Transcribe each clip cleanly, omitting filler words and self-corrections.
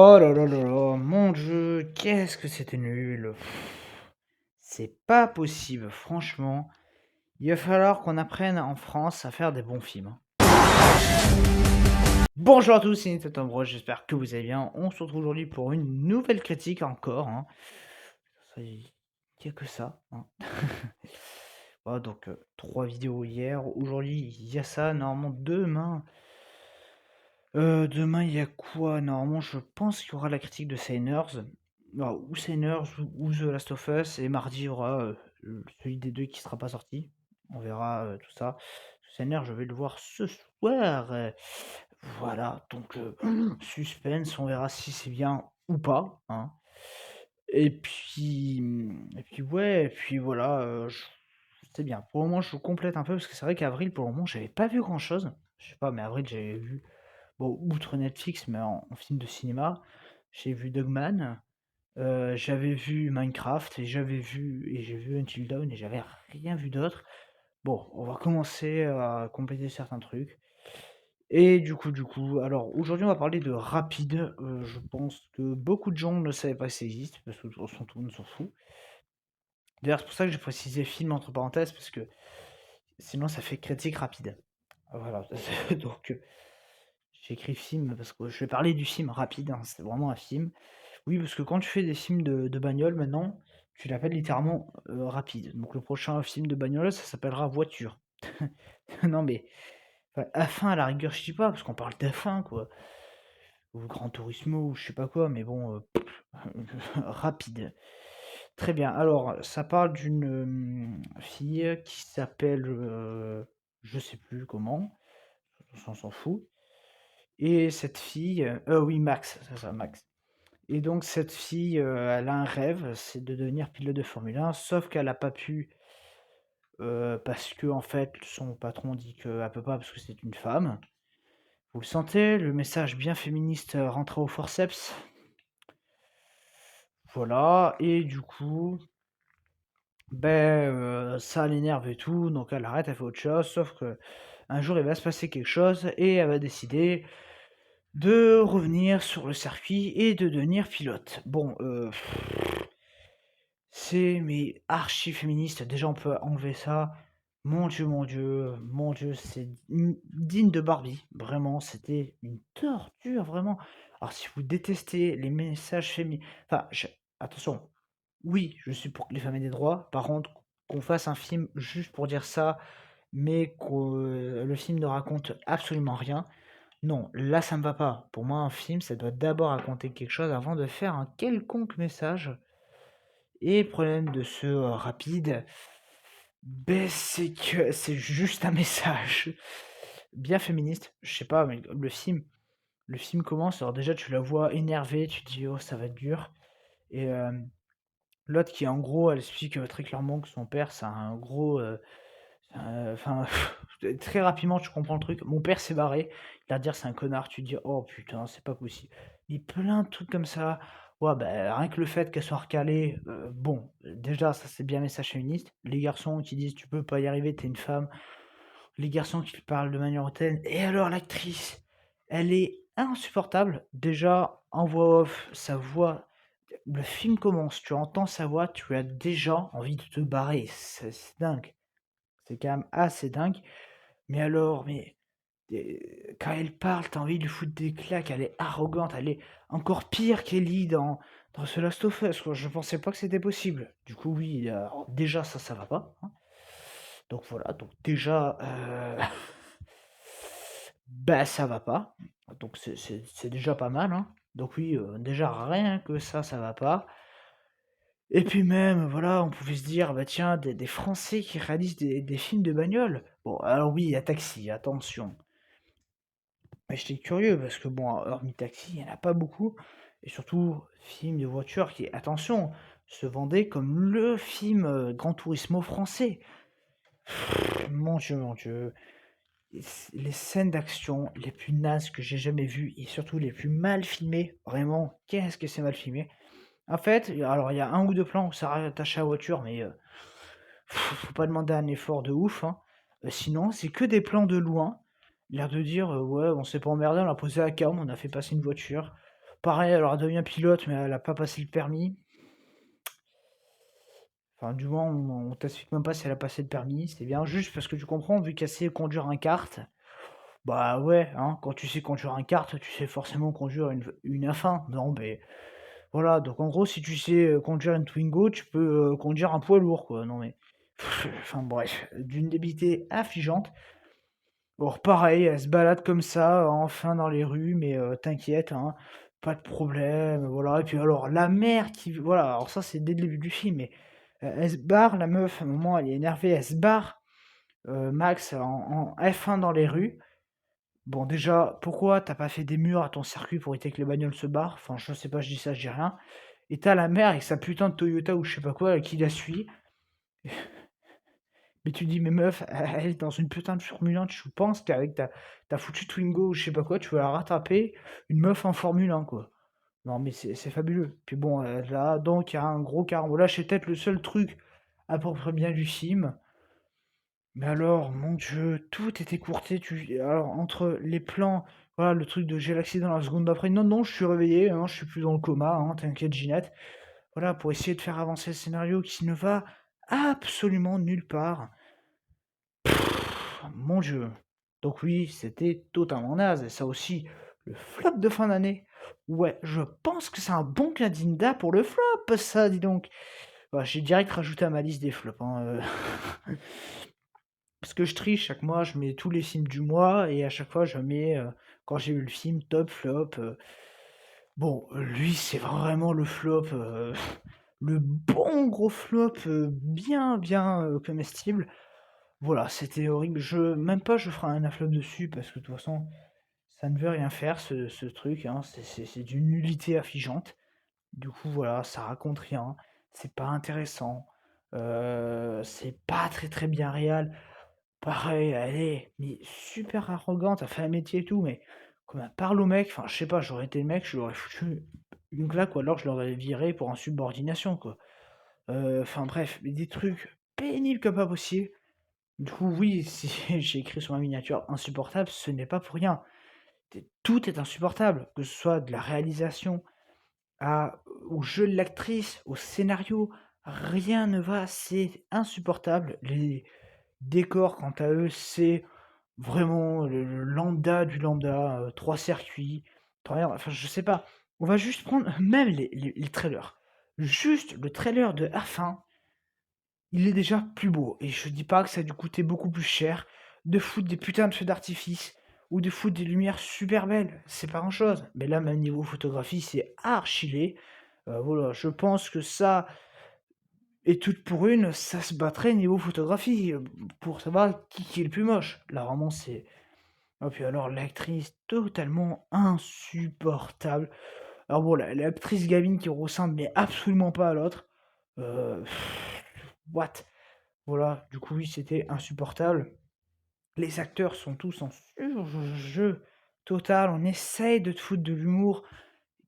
Oh là là là là, mon Dieu, qu'est-ce que c'était nul. C'est pas possible, franchement. Il va falloir qu'on apprenne en France à faire des bons films. Bonjour à tous, c'est Nathan Bro, j'espère que vous allez bien. On se retrouve aujourd'hui pour une nouvelle critique encore. Il n'y a que ça. Voilà, donc, 3 vidéos hier. Aujourd'hui, il y a ça. Normalement, demain. Demain, il y a quoi? Normalement, je pense qu'il y aura la critique de Sinners. Non, ou Sinners ou The Last of Us. Et mardi, il y aura celui des deux qui sera pas sorti. On verra tout ça. Sinners, je vais le voir ce soir. Voilà, donc suspense, on verra si c'est bien ou pas, hein. Et puis ouais, et puis voilà, c'est bien. Pour le moment, je complète un peu parce que c'est vrai qu'avril, pour le moment, j'avais pas vu grand-chose. Je sais pas, mais avril, j'avais vu, bon, outre Netflix, mais en film de cinéma, j'ai vu Dogman, j'avais vu Minecraft et j'ai vu Until Dawn et j'avais rien vu d'autre. Bon, on va commencer à compléter certains trucs. Et du coup, alors aujourd'hui on va parler de Rapide. Je pense que beaucoup de gens ne savaient pas que ça existe, parce que de toute façon tout le monde s'en fout. D'ailleurs c'est pour ça que j'ai précisé film entre parenthèses, parce que sinon ça fait critique rapide. Voilà, donc j'ai écrit film parce que je vais parler du film Rapide, hein, c'est vraiment un film. Oui, parce que quand tu fais des films de bagnole maintenant, tu l'appelles littéralement Rapide. Donc le prochain film de bagnole, ça s'appellera Voiture. Non mais, enfin, F1 à la rigueur, je dis pas, parce qu'on parle d'F1 quoi. Ou Gran Turismo, ou je sais pas quoi, mais bon, Rapide. Très bien. Alors, ça parle d'une fille qui s'appelle, je sais plus comment, on s'en fout. Et cette fille, oui, Max, c'est ça, Max. Et donc cette fille, elle a un rêve, c'est de devenir pilote de Formule 1, sauf qu'elle a pas pu, parce que en fait, son patron dit qu'elle peut pas parce que c'est une femme. Vous le sentez, le message bien féministe rentré au forceps? Voilà, et du coup, ben, ça l'énerve et tout, donc elle arrête, elle fait autre chose, sauf que un jour il va se passer quelque chose et elle va décider de revenir sur le circuit et de devenir pilote. Bon, c'est mais archi féministe, déjà on peut enlever ça. Mon Dieu, mon Dieu, mon Dieu, c'est digne de Barbie, vraiment, c'était une torture, vraiment. Alors si vous détestez les messages féminins, enfin, attention, oui, je suis pour que les femmes aient des droits. Par contre, qu'on fasse un film juste pour dire ça, mais que le film ne raconte absolument rien. Non, là ça me va pas. Pour moi, un film, ça doit d'abord raconter quelque chose avant de faire un quelconque message. Et le problème de ce rapide, ben, c'est que c'est juste un message bien féministe. Je sais pas, mais le film commence. Alors déjà, tu la vois énervée, tu te dis oh ça va être dur. Et l'autre qui en gros, elle explique très clairement que son père, c'est un gros, enfin, très rapidement, tu comprends le truc. Mon père s'est barré, il va dire c'est un connard, tu te dis oh putain, c'est pas possible. Et plein de trucs comme ça. Ouais, bah, rien que le fait qu'elle soit recalée, bon, déjà, ça c'est bien message féministe. Les garçons qui disent tu peux pas y arriver, t'es une femme. Les garçons qui parlent de manière hautaine. Et alors l'actrice, elle est insupportable. Déjà, en voix off, sa voix, le film commence, tu entends sa voix, tu as déjà envie de te barrer. C'est dingue. C'est quand même assez dingue. Mais alors, quand elle parle, t'as envie de lui foutre des claques. Elle est arrogante. Elle est encore pire qu'Ellie dans The Last of Us, quoi. Je pensais pas que c'était possible. Du coup, oui, alors, déjà, ça va pas, hein. Donc voilà, donc déjà, bah ça va pas. Donc c'est déjà pas mal, hein. Donc oui, déjà rien que ça va pas. Et puis même, voilà, on pouvait se dire, bah tiens, des Français qui réalisent des films de bagnole. Bon, alors oui, il y a Taxi, attention. Mais j'étais curieux parce que bon, hormis Taxi, il n'y en a pas beaucoup. Et surtout, film de voiture qui, attention, se vendait comme le film Gran Turismo français. Mon Dieu, mon Dieu. Les scènes d'action les plus nazes que j'ai jamais vues et surtout les plus mal filmées. Vraiment, qu'est-ce que c'est mal filmé. En fait, alors il y a un ou deux plans où ça rattache à la voiture, mais faut pas demander un effort de ouf, hein. Sinon, c'est que des plans de loin. L'air de dire, ouais, on s'est pas emmerdé, on a posé la cam, on a fait passer une voiture. Pareil, alors elle devient pilote, mais elle a pas passé le permis. Enfin, du moins, on t'explique même pas si elle a passé le permis. C'est bien juste parce que tu comprends, vu qu'elle sait conduire un kart, bah ouais, hein, quand tu sais conduire un kart, tu sais forcément conduire une F1. Non, mais voilà, donc en gros, si tu sais conduire une Twingo, tu peux conduire un poids lourd, quoi. Non, mais. Enfin bref, d'une débité affligeante. Bon, pareil, elle se balade comme ça, enfin dans les rues, mais t'inquiète, hein, pas de problème, voilà. Et puis alors, la mère qui... Voilà, alors ça c'est dès le début du film, mais elle se barre, la meuf, à un moment, elle est énervée, elle se barre, Max, en F1 dans les rues. Bon, déjà, pourquoi t'as pas fait des murs à ton circuit pour éviter que les bagnoles se barrent? Enfin, je sais pas, je dis ça, je dis rien. Et t'as la mère avec sa putain de Toyota ou je sais pas quoi, qui la suit. Mais tu dis, mais meuf, elle est dans une putain de Formule 1, tu penses qu'avec ta foutue Twingo ou je sais pas quoi, tu vas la rattraper, une meuf en Formule 1, quoi. Non, mais c'est fabuleux. Puis bon, là, donc, il y a un gros carambolage, c'est peut-être le seul truc à peu près bien du film. Mais alors, mon Dieu, tout est écourté. Alors, entre les plans, voilà, le truc de j'ai l'accident la seconde d'après. Non, non, je suis réveillé, hein, je suis plus dans le coma, hein, t'inquiète, Ginette. Voilà, pour essayer de faire avancer le scénario qui ne va absolument nulle part. Mon Dieu. Donc oui, c'était totalement naze. Et ça aussi, le flop de fin d'année. Ouais, je pense que c'est un bon candidat pour le flop, ça, dis donc. Bah, j'ai direct rajouté à ma liste des flops, hein. Parce que je triche chaque mois, je mets tous les films du mois et à chaque fois je mets, quand j'ai vu le film, top, flop. Bon, lui, c'est vraiment le flop, le bon gros flop, bien, bien comestible. Voilà, c'était horrible. Même pas je ferai un flop dessus parce que de toute façon, ça ne veut rien faire ce truc, hein. C'est d'une nullité affligeante. Du coup, voilà, ça raconte rien. C'est pas intéressant. C'est pas très très bien réel. Pareil, elle est mais super arrogante, elle fait un métier et tout, mais quand elle parle au mec, enfin, je sais pas, j'aurais été le mec, je lui aurais foutu une claque ou alors je l'aurais viré pour insubordination, quoi. Enfin bref, mais des trucs pénibles comme pas possible. Du coup, oui, si j'ai écrit sur ma miniature insupportable, ce n'est pas pour rien. Tout est insupportable, que ce soit de la réalisation au jeu de l'actrice, au scénario, rien ne va, c'est insupportable. Les décors, quant à eux, c'est vraiment le lambda du lambda, 3 circuits, enfin je sais pas. On va juste prendre même les trailers. Juste le trailer de F1, il est déjà plus beau et je dis pas que ça a dû coûter beaucoup plus cher de foutre des putains de feux d'artifice ou de foutre des lumières super belles, c'est pas grand-chose. Mais là, même niveau photographie, c'est archi laid. Voilà, je pense que ça et toute pour une, ça se battrait niveau photographie, pour savoir qui est le plus moche. Là, vraiment, c'est et puis alors l'actrice totalement insupportable. Alors bon, l'actrice gamine qui ressemble mais absolument pas à l'autre. Heu, what? Voilà, du coup oui, c'était insupportable. Les acteurs sont tous en surjeu total. On essaye de te foutre de l'humour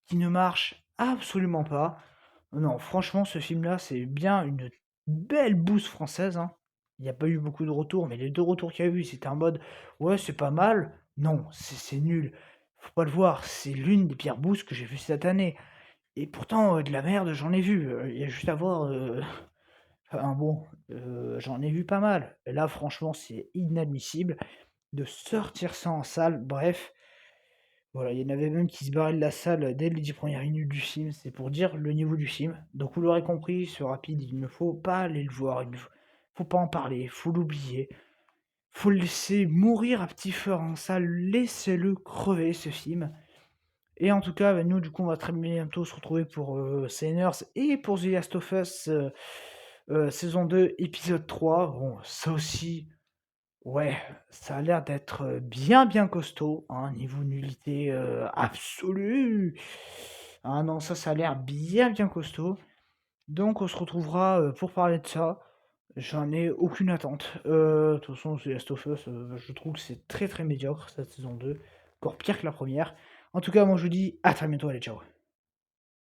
qui ne marche absolument pas. Non, franchement, ce film-là, c'est bien une belle bouse française, hein. Il n'y a pas eu beaucoup de retours, mais les 2 retours qu'il y a eu, c'était en mode: «Ouais, c'est pas mal». Non, c'est nul. Faut pas le voir, c'est l'une des pires boosts que j'ai vues cette année et pourtant, de la merde, j'en ai vu, il y a juste à voir, enfin bon, j'en ai vu pas mal. Et là, franchement, c'est inadmissible de sortir ça en salle. Bref, voilà, il y en avait même qui se barraient de la salle dès les 10 premières minutes du film, c'est pour dire le niveau du film. Donc vous l'aurez compris, ce rapide, il ne faut pas aller le voir, il ne faut pas en parler, faut l'oublier. Faut le laisser mourir à petit feu en salle, laissez-le crever ce film. Et en tout cas, bah, nous du coup on va très bientôt se retrouver pour Sinners et pour The Last of Us saison 2, épisode 3. Bon, ça aussi, ouais, ça a l'air d'être bien bien costaud, hein, niveau nullité absolue. Ah non, ça a l'air bien bien costaud. Donc on se retrouvera pour parler de ça. J'en ai aucune attente. De toute façon, The Last of Us, je trouve que c'est très très médiocre cette saison 2. Encore pire que la première. En tout cas, moi je vous dis à très bientôt, allez, ciao.